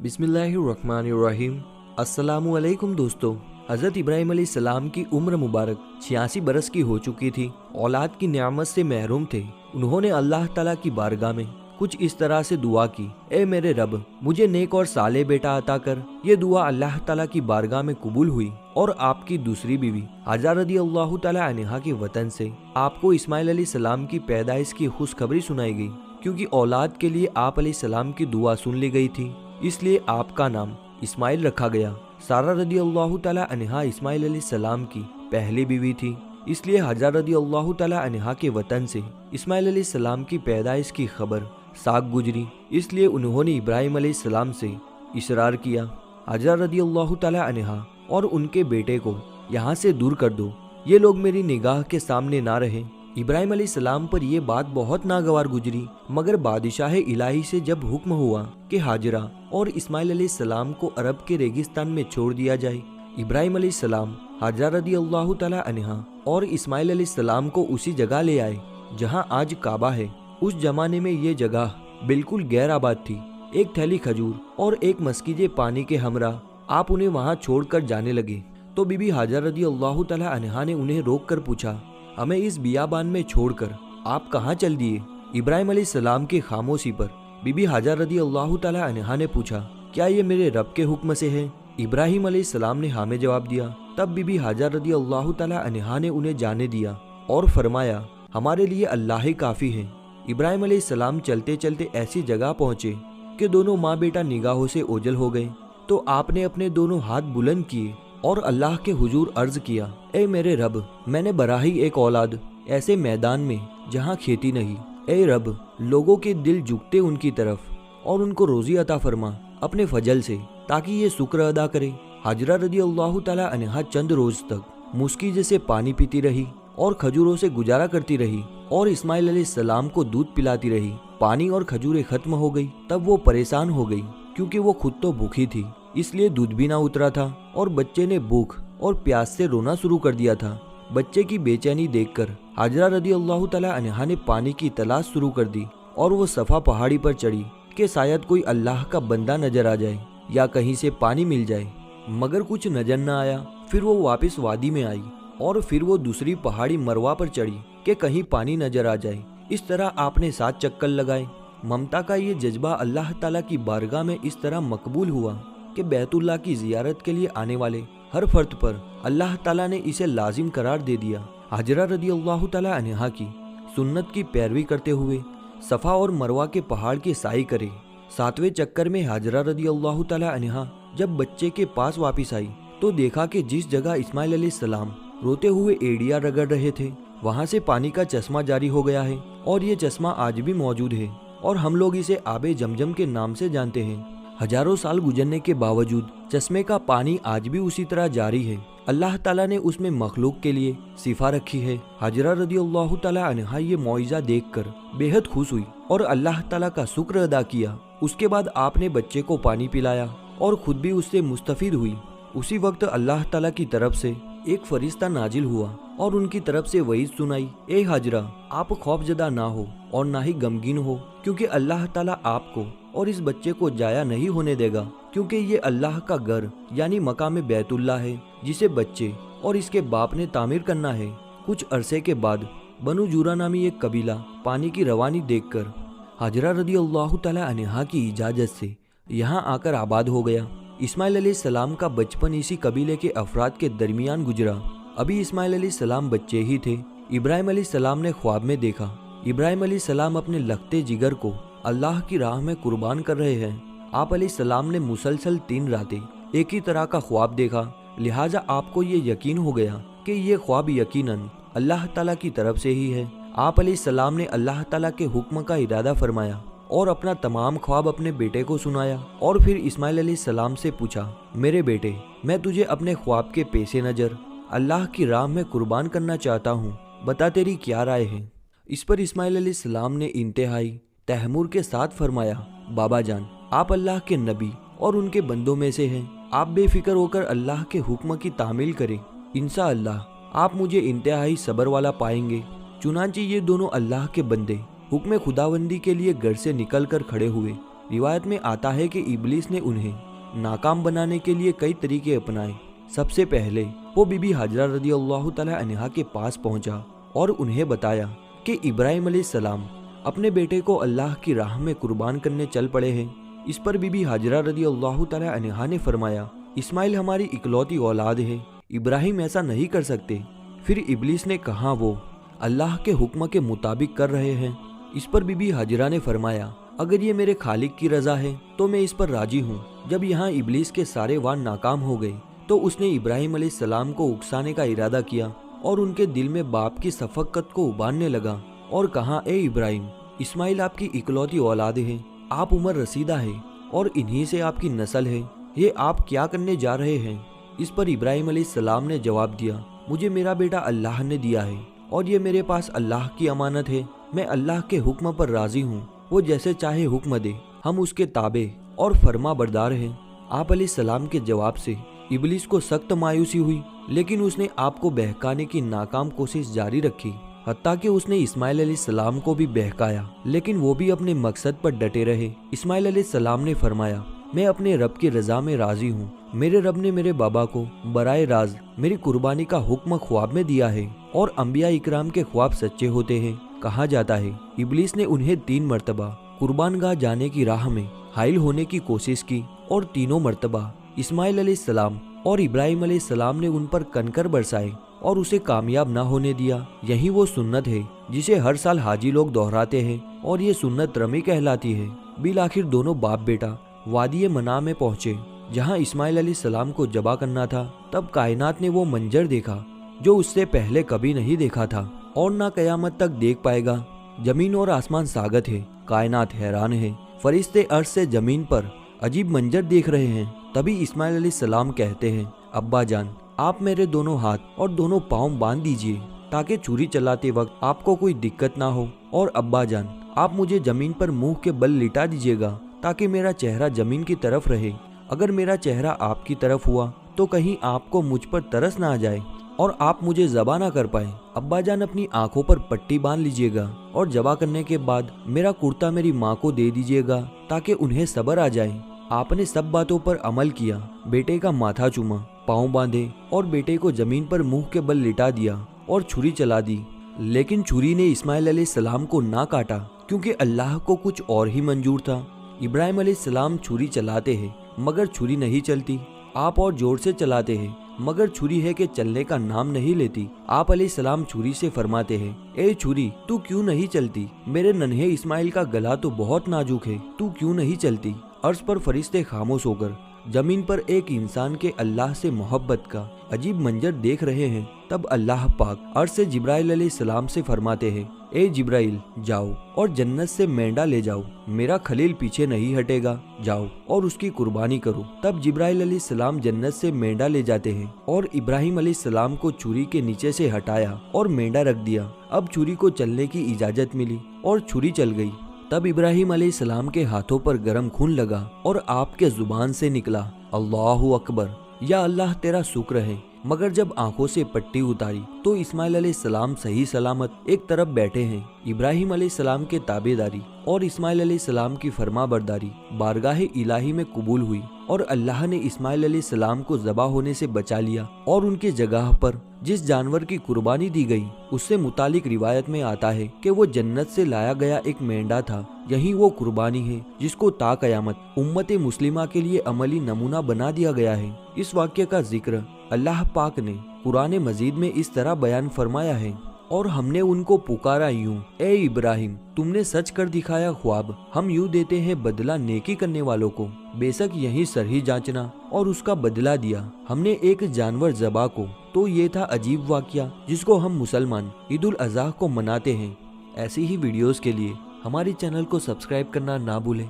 बिस्मिल्लाहिर्रहमानिर्रहीम। अस्सलामुअलैकुम दोस्तों। हज़रत इब्राहीम अलैहिस्सलाम की उम्र मुबारक 86 बरस की हो चुकी थी। औलाद की नेमत से महरूम थे। उन्होंने अल्लाह ताला की बारगाह में कुछ इस तरह से दुआ की, ए मेरे रब, मुझे नेक और साले बेटा अता कर। ये दुआ अल्लाह ताला की बारगाह में कबूल हुई और आपकी दूसरी बीवी हाजरा रदी अल्लाह ताला अन्हा के वतन से आपको इस्माइल अलैहिस्सलाम की पैदाइश की खुशखबरी सुनाई गई। क्योंकि औलाद के लिए आप अलैहिस्सलाम की दुआ सुन ली गई थी, इसलिए आपका नाम इस्माइल रखा गया। सारा रदी अल्लाह ताला अन्हा इस्माइल अलैहिस्सलाम की पहली बीवी थी, इसलिए हाजरा रदी अल्लाह ताला अन्हा के वतन से इस्माइल अलैहिस्सलाम की पैदाइश की खबर साग गुजरी। इसलिए उन्होंने इब्राहीम अलैहिस्सलाम से इसरार किया, हाजरा रदी अल्लाह ताला अन्हा और उनके बेटे को यहाँ से दूर कर दो, ये लोग मेरी निगाह के सामने ना रहे। इब्राहीम अलैहिस्सलाम पर यह बात बहुत नागवार गुजरी, मगर बादशाह इलाही से जब हुक्म हुआ कि हाजरा और इस्माइल अलैहिस्सलाम को अरब के रेगिस्तान में छोड़ दिया जाए, इब्राहीम अलैहिस्सलाम हाजरा रदी अल्लाह ताला अन्हा और इस्माइल अलैहिस्सलाम को उसी जगह ले आए जहां आज काबा है। उस जमाने में ये जगह बिल्कुल गैर आबाद थी। एक थैली खजूर और एक मस्कीजे पानी के हमरा आप उन्हें वहां छोड़कर जाने लगे तो बीबी हाजरा रदी अल्लाह ताला अन्हा ने उन्हें रोक कर पूछा, हमें इस बियाबान में छोड़कर आप कहाँ चल दिए? इब्राहीम अलैहिस्सलाम की खामोशी पर बीबी हाजरा रदी अल्लाह ताला अन्हा ने पूछा, क्या ये मेरे रब के हुक्म से है? इब्राहीम अलैहिस्सलाम ने हाँ में जवाब दिया। तब बीबी हाजरा रदी अल्लाह ताला अन्हा ने उन्हें जाने दिया और फरमाया, हमारे लिए अल्लाह ही काफी है। इब्राहीम अलैहिस्सलाम चलते चलते ऐसी जगह पहुंचे कि दोनों माँ बेटा निगाहों से ओझल हो गए। तो आपने अपने दोनों हाथ बुलंद किए और अल्लाह के हुजूर अर्ज किया, ए मेरे रब, मैंने बराही एक औलाद ऐसे मैदान में जहाँ खेती नहीं। ए रब, लोगों के दिल झुकते उनकी तरफ और उनको रोजी अता फरमा अपने फजल से, ताकि ये शुक्र अदा करे। हाजरा रदी अल्लाह ताला अन्हा चंद रोज तक मुस्की से पानी पीती रही और खजूरों से गुजारा करती रही और इस्माइल अलैहिस्सलाम को दूध पिलाती रही। पानी और खजूरें खत्म हो गई तब वो परेशान हो गई, क्योंकि वो खुद तो भूखी थी, इसलिए दूध भी ना उतरा था और बच्चे ने भूख और प्यास से रोना शुरू कर दिया था। बच्चे की बेचैनी देखकर हाजरा रदी अल्लाह ताला अन्हा ने पानी की तलाश शुरू कर दी और वो सफा पहाड़ी पर चढ़ी कि शायद कोई अल्लाह का बंदा नजर आ जाए या कहीं से पानी मिल जाए, मगर कुछ नजर न आया। फिर वो वापस वादी में आई और फिर वो दूसरी पहाड़ी मरवा पर चढ़ी कि कहीं पानी नजर आ जाए। इस तरह आपने 7 चक्कर लगाए। ममता का ये जज्बा अल्लाह ताला की बारगाह में इस तरह मकबूल हुआ कि बैतुल्लाह की जियारत के लिए आने वाले हर फर्द पर अल्लाह ताला ने इसे लाजिम करार दे दिया। हाजरा रदी अल्लाह ताला अन्हा की सुन्नत की पैरवी करते हुए सफा और मरवा के पहाड़ की साई करे। 7वें चक्कर में हाजरा रदी अल्लाह ताला अन्हा जब बच्चे के पास वापिस आई तो देखा कि जिस जगह इस्माइल अलैहिस्सलाम रोते हुए एड़िया रगड़ रहे थे, वहाँ से पानी का चश्मा जारी हो गया है और ये चश्मा आज भी मौजूद है और हम लोग इसे आबे जमजम के नाम से जानते हैं। हजारों साल गुजरने के बावजूद चश्मे का पानी आज भी उसी तरह जारी है। अल्लाह ताला ने उसमें मखलूक के लिए सिफा रखी है। हाजरा रदी अल्लाह ताला अन्हा ये मौइज़ा देखकर बेहद खुश हुई और अल्लाह ताला का शुक्र अदा किया। उसके बाद आपने बच्चे को पानी पिलाया और खुद भी उससे मुस्तफीद हुई। उसी वक्त अल्लाह ताला की तरफ से एक फरिश्ता नाजिल हुआ और उनकी तरफ से वही सुनाई, ए हाजरा, आप खौफजदा ना हो और ना ही गमगीन हो, क्योंकि अल्लाह ताला आपको और इस बच्चे को जाया नहीं होने देगा, क्योंकि ये अल्लाह का घर यानी मकाम बैतुल्लाह है, जिसे बच्चे और इसके बाप ने तामीर करना है। कुछ अरसे के बाद बनु जूरा नामी एक कबीला पानी की रवानी देखकर हाजरा रदी अल्लाह ताला अन्हा की इजाजत से यहाँ आकर आबाद हो गया। इस्माइल अलैहिस्सलाम का बचपन इसी कबीले के अफराद के दरमियान गुजरा। अभी इस्माइल अलैहिस्सलाम बच्चे ही थे। इब्राहीम अलैहिस्सलाम ने ख्वाब में देखा, इब्राहीम अलैहिस्सलाम अपने लखते जिगर को अल्लाह की राह में कुर्बान कर रहे हैं। आप अलैहिस्सलाम ने मुसलसल 3 रातें एक ही तरह का ख्वाब देखा, लिहाजा आपको ये यकीन हो गया कि ये ख्वाब यकीनन अल्लाह ताला की तरफ से ही है। आप अलैहिस्सलाम ने अल्लाह ताला के हुक्म का इरादा फरमाया और अपना तमाम ख्वाब अपने बेटे को सुनाया और फिर इस्माइल अलैहिस्सलाम से पूछा, मेरे बेटे, मैं तुझे अपने ख्वाब के पेशे नज़र अल्लाह की राह में कुर्बान करना चाहता हूँ, बता तेरी क्या राय है? इस पर इस्माइल अलैहिस्सलाम ने इंतहाई तहमुर के साथ फरमाया, बाबा जान, आप अल्लाह के नबी और उनके बंदों में से हैं। आप बेफिक्र होकर अल्लाह के हुक्म की तामील करें, इंशाअल्लाह आप मुझे इंतहाई सब्र वाला पाएंगे। चुनांचे ये दोनों अल्लाह के बंदे हुक्म खुदावंदी के लिए घर से निकल कर खड़े हुए। रिवायत में आता है कि इब्लीस ने उन्हें नाकाम बनाने के लिए कई तरीके अपनाए। सबसे पहले वो बीबी हाजरा रदी अल्लाह तआला अन्हा के पास पहुंचा और उन्हें बताया कि इब्राहिम अलैहिस्सलाम अपने बेटे को अल्लाह की राह में कुर्बान करने चल पड़े हैं। इस पर बीबी हाजरा रदी अल्लाह तआला अन्हा ने फरमाया, इस्माइल हमारी इकलौती औलाद है, इब्राहिम ऐसा नहीं कर सकते। फिर इब्लीस ने कहा वो अल्लाह के हुक्म के मुताबिक कर रहे हैं। इस पर बीबी हाजरा ने फरमाया, अगर ये मेरे खालिक की रजा है तो मैं इस पर राजी हूँ। जब यहाँ इब्लीस के सारे वार नाकाम हो गए तो उसने इब्राहिम अलैहिस्सलाम को उकसाने का इरादा किया और उनके दिल में बाप की शफकत को उबारने लगा और कहा, ए इब्राहिम, इस्माइल आपकी इकलौती औलाद है, आप उम्र रसीदा है और इन्हीं से आपकी नस्ल है, ये आप क्या करने जा रहे हैं। इस पर इब्राहिम अलैहिस्सलाम ने जवाब दिया, मुझे मेरा बेटा अल्लाह ने दिया है और ये मेरे पास अल्लाह की अमानत है। मैं अल्लाह के हुक्म पर राजी हूँ, वो जैसे चाहे हुक्म दे, हम उसके ताबे और फर्मा बरदार हैं। आप अलैहिस्सलाम के जवाब से इब्लीस को सख्त मायूसी हुई, लेकिन उसने आपको बहकाने की नाकाम कोशिश जारी रखी। हत्ता कि उसने इस्माइल अलैहिस्सलाम को भी बहकाया, लेकिन वो भी अपने मकसद पर डटे रहे। इस्माइल अलैहिस्सलाम ने फरमाया, मैं अपने रब की रजा में राजी हूँ। मेरे रब ने मेरे बाबा को बराए राज मेरी कुर्बानी का हुक्म ख्वाब में दिया है और अंबिया इकराम के ख्वाब सच्चे होते हैं। कहा जाता है इब्लीस ने उन्हें 3 मरतबा कुर्बानगाह जाने की राह में हाइल होने की कोशिश की और तीनों मरतबा इस्माइल अलैहिस्सलाम और इब्राहिम अलैहिस्सलाम ने उन पर कंकर बरसाए और उसे कामयाब न होने दिया। यही वो सुन्नत है जिसे हर साल हाजी लोग दोहराते हैं और ये सुन्नत रमी कहलाती है। बिल आखिर दोनों बाप बेटा वादी मना में पहुंचे जहां इस्माइल अलैहिस्सलाम को जबा करना था। तब कायनात ने वो मंजर देखा जो उससे पहले कभी नहीं देखा था और ना कयामत तक देख पाएगा। जमीन और आसमान सागत है, कायनात हैरान है, फरिश्ते अर्श से जमीन पर अजीब मंजर देख रहे हैं। तभी इस्माइल अलैहिस्सलाम कहते हैं, अब्बा जान, आप मेरे दोनों हाथ और दोनों पाँव बांध दीजिए ताकि छुरी चलाते वक्त आपको कोई दिक्कत ना हो। और अब्बा जान, आप मुझे जमीन पर मुंह के बल लिटा दीजिएगा ताकि मेरा चेहरा जमीन की तरफ रहे। अगर मेरा चेहरा आपकी तरफ हुआ तो कहीं आपको मुझ पर तरस ना आ जाए और आप मुझे ज़बा ना कर पाए। अब्बा जान, अपनी आंखों पर पट्टी बांध लीजिएगा और जबा करने के बाद मेरा कुर्ता मेरी माँ को दे दीजिएगा ताकि उन्हें सब्र आ जाए। आपने सब बातों पर अमल किया, बेटे का माथा चूमा, पाँव बांधे और बेटे को जमीन पर मुंह के बल लिटा दिया और छुरी चला दी। लेकिन छुरी ने इस्माइल अलैहिस्सलाम को ना काटा क्योंकि अल्लाह को कुछ और ही मंजूर था। इब्राहिम अलैहिस्सलाम छुरी चलाते हैं मगर छुरी नहीं चलती। आप और जोर से चलाते हैं मगर छुरी है कि चलने का नाम नहीं लेती। आप अलैहिस्सलाम छुरी से फरमाते हैं, ए छुरी, तू क्यों नहीं चलती? मेरे नन्हे इस्माइल का गला तो बहुत नाजुक है, तू क्यों नहीं चलती? अर्श पर फरिश्ते खामोश होकर जमीन पर एक इंसान के अल्लाह से मोहब्बत का अजीब मंजर देख रहे हैं। तब अल्लाह पाक अर्श से जिब्राइल अलैहिस्सलाम से फरमाते हैं, ए जिब्राइल, जाओ और जन्नत से मेंढा ले जाओ, मेरा खलील पीछे नहीं हटेगा, जाओ और उसकी कुर्बानी करो। तब जिब्राइल अलैहिस्सलाम जन्नत से मेंढा ले जाते हैं और इब्राहिम अलैहिस्सलाम को छुरी के नीचे से हटाया और मेंढा रख दिया। अब छुरी को चलने की इजाजत मिली और छुरी चल गई। तब इब्राहिम अलैहिस्सलाम के हाथों पर गर्म खून लगा और आपके जुबान से निकला, अल्लाहु अकबर, या अल्लाह तेरा शुक्र है। मगर जब आंखों से पट्टी उतारी तो इस्माइल अलैहिस्सलाम सही सलामत एक तरफ बैठे हैं। इब्राहिम अलैहिस्सलाम के ताबेदारी और इस्माइल अलैहिस्सलाम की फरमाबरदारी बारगाह इलाही में कबूल हुई और अल्लाह ने इस्माइल अलैहिस्सलाम को ज़बा होने से बचा लिया और उनके जगह पर जिस जानवर की कुर्बानी दी गई उससे मुतालिक रिवायत में आता है कि वो जन्नत से लाया गया एक मेंढा था। यही वो कुर्बानी है जिसको ता कयामत उम्मत मुस्लिमा के लिए अमली नमूना बना दिया गया है। इस वाक्य का जिक्र अल्लाह पाक ने कुरान मजीद में इस तरह बयान फरमाया है, और हमने उनको पुकारा यूं, ए इब्राहिम, तुमने सच कर दिखाया ख्वाब, हम यूं देते हैं बदला नेकी करने वालों को। बेशक यही सर ही जांचना और उसका बदला दिया हमने एक जानवर ज़बा को। तो ये था अजीब वाकया जिसको हम मुसलमान ईद उल अज़हा को मनाते हैं। ऐसी ही वीडियोस के लिए हमारी चैनल को सब्सक्राइब करना ना भूलें।